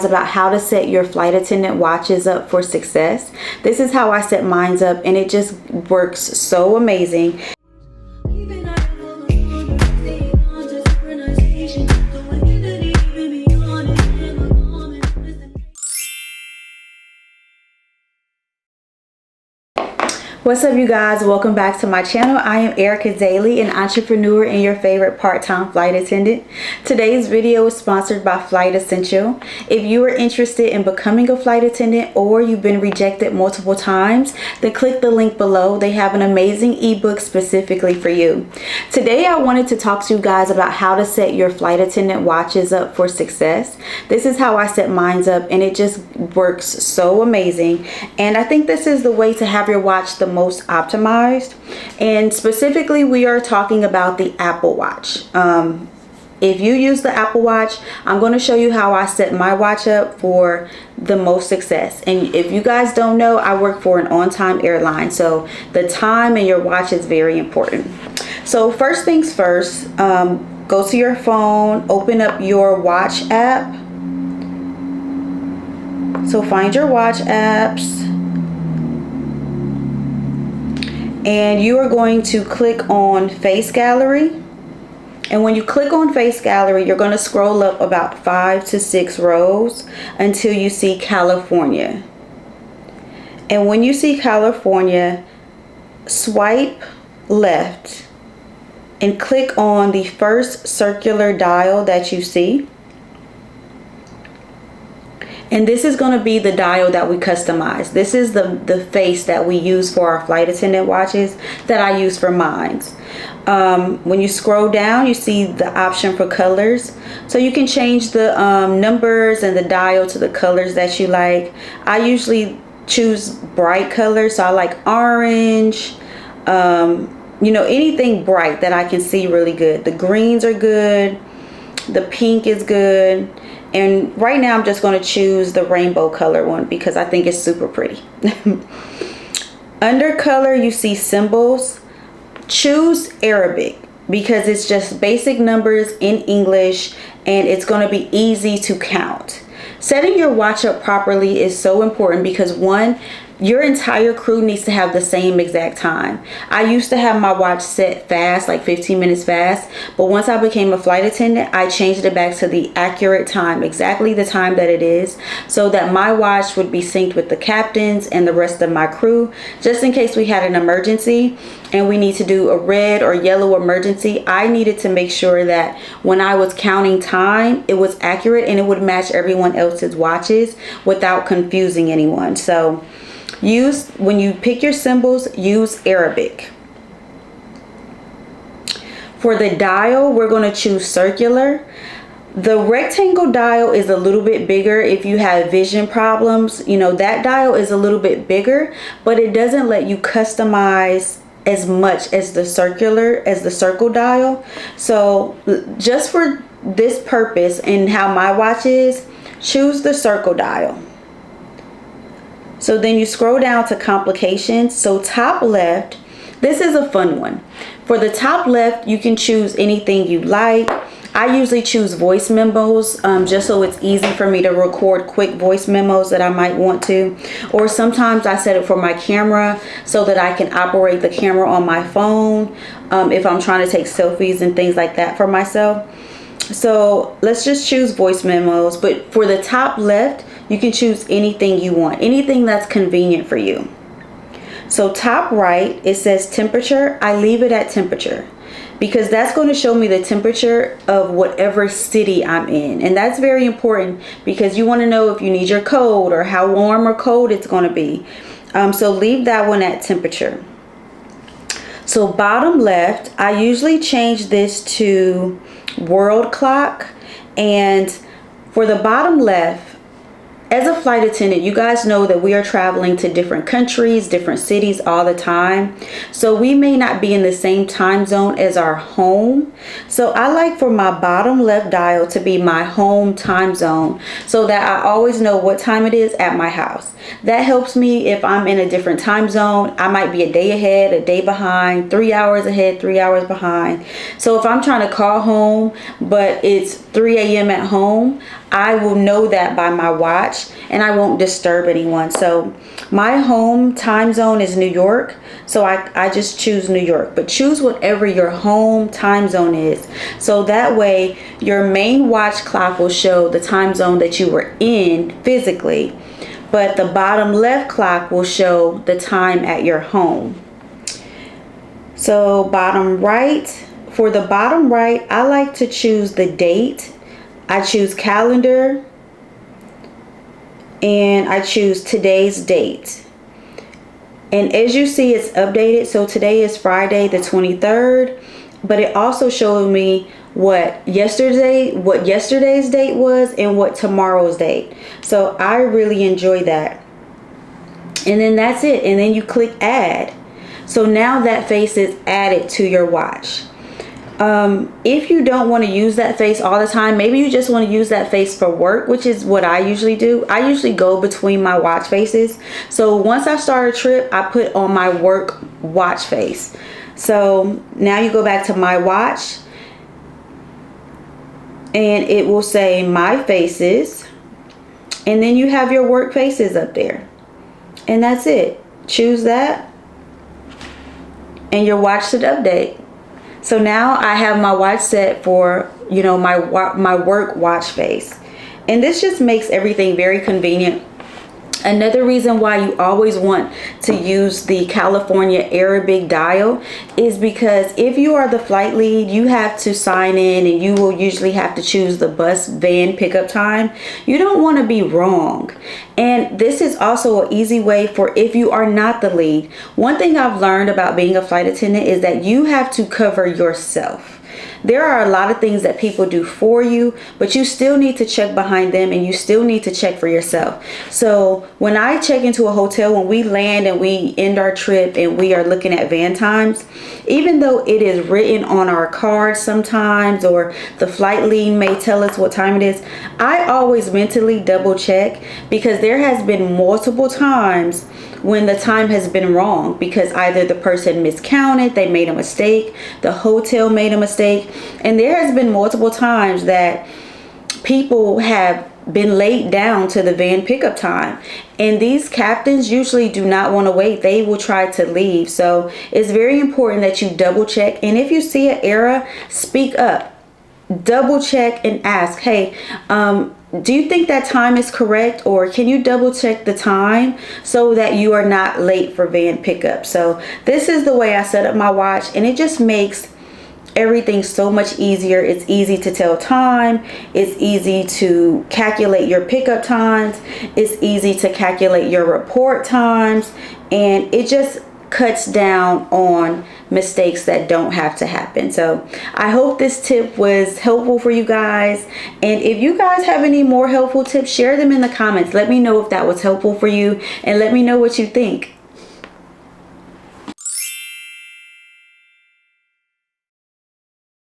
About how to set your flight attendant watches up for success. This is how I set mine up, and it just works so amazing. What's up, you guys? Welcome back to my channel. I am Erica Daly, an entrepreneur and your favorite part-time flight attendant. Today's video is sponsored by Flight Essential. If you are interested in becoming a flight attendant or you've been rejected multiple times, then click the link below. They have an amazing ebook specifically for you. Today I wanted to talk to you guys about how to set your flight attendant watches up for success. This is how I set mine up, and it just works so amazing. And I think this is the way to have your watch the most optimized, and specifically we are talking about the Apple Watch. If you use the Apple Watch, I'm going to show you how I set my watch up for the most success. And if you guys don't know, I work for an on-time airline, so the time in your watch is very important. So first things first, go to your phone, open up your watch app. So find your watch apps, and you are going to click on Face Gallery. And when you click on Face Gallery, you're going to scroll up about 5 to 6 rows until you see California. And when you see California, swipe left and click on the first circular dial that you see. And this is going to be the dial that we customize. This is the face that we use for our flight attendant watches that I use for mine. When you scroll down, you see the option for colors. So you can change the numbers and the dial to the colors that you like. I usually choose bright colors. So I like orange, anything bright that I can see really good. The greens are good. The pink is good. And right now I'm just going to choose the rainbow color one because I think it's super pretty. Under color, you see symbols. Choose Arabic because it's just basic numbers in English, and it's going to be easy to count. Setting your watch up properly is so important because one, your entire crew needs to have the same exact time. I used to have my watch set fast, like 15 minutes fast, but once I became a flight attendant, I changed it back to the accurate time, exactly the time that it is, so that my watch would be synced with the captain's and the rest of my crew, just in case we had an emergency and we need to do a red or yellow emergency. I needed to make sure that when I was counting time, it was accurate and it would match everyone else's watches without confusing anyone. So when you pick your symbols, use Arabic. For the dial, we're going to choose circular. The rectangle dial is a little bit bigger if you have vision problems. That dial is a little bit bigger, but it doesn't let you customize as much as the circle dial. So just for this purpose and how my watch is, choose the circle dial. So then you scroll down to complications. So top left, this is a fun one. For the top left, you can choose anything you like. I usually choose voice memos just so it's easy for me to record quick voice memos that I might want to. Or sometimes I set it for my camera so that I can operate the camera on my phone if I'm trying to take selfies and things like that for myself. So let's just choose voice memos. But for the top left, you can choose anything you want, anything that's convenient for you. So top right, it says temperature. I leave it at temperature because that's going to show me the temperature of whatever city I'm in. And that's very important because you want to know if you need your coat or how warm or cold it's going to be. So leave that one at temperature. So bottom left, I usually change this to world clock. And for the bottom left, as a flight attendant, you guys know that we are traveling to different countries, different cities all the time. So we may not be in the same time zone as our home. So I like for my bottom left dial to be my home time zone so that I always know what time it is at my house. That helps me if I'm in a different time zone. I might be a day ahead, a day behind, 3 hours ahead, 3 hours behind. So if I'm trying to call home, but it's 3 a.m. at home, I will know that by my watch, and I won't disturb anyone. So my home time zone is New York, so I just choose New York. But choose whatever your home time zone is, so that way your main watch clock will show the time zone that you were in physically, but the bottom left clock will show the time at your home. So bottom right, for the bottom right, I like to choose the date. I choose calendar, and I choose today's date. And as you see, it's updated. So today is Friday the 23rd, but it also showed me what yesterday's date was and what tomorrow's date. So I really enjoy that. And then that's it. And then you click add. So now that face is added to your watch. If you don't want to use that face all the time, maybe you just want to use that face for work, which is what I usually do. I usually go between my watch faces. So once I start a trip, I put on my work watch face. So now you go back to my watch, and it will say my faces, and then you have your work faces up there, and that's it. Choose that, and your watch should update. So now I have my watch set for, you know, my work watch face. And this just makes everything very convenient. Another reason why you always want to use the California Arabic dial is because if you are the flight lead, you have to sign in, and you will usually have to choose the bus van pickup time. You don't want to be wrong. And this is also an easy way for if you are not the lead. One thing I've learned about being a flight attendant is that you have to cover yourself. There are a lot of things that people do for you, but you still need to check behind them, and you still need to check for yourself. So when I check into a hotel, when we land and we end our trip and we are looking at van times, even though it is written on our card sometimes, or the flight lead may tell us what time it is, I always mentally double check, because there has been multiple times when the time has been wrong, because either the person miscounted, they made a mistake, the hotel made a mistake, and there has been multiple times that people have been laid down to the van pickup time, and these captains usually do not want to wait. They will try to leave. So it's very important that you double check, and if you see an error, speak up, double check, and ask, hey, do you think that time is correct, or can you double check the time so that you are not late for van pickup? So this is the way I set up my watch, and it just makes everything so much easier. It's easy to tell time. It's easy to calculate your pickup times. It's easy to calculate your report times, and it just cuts down on mistakes that don't have to happen. So I hope this tip was helpful for you guys, and if you guys have any more helpful tips, share them in the comments. Let me know if that was helpful for you, and let me know what you think.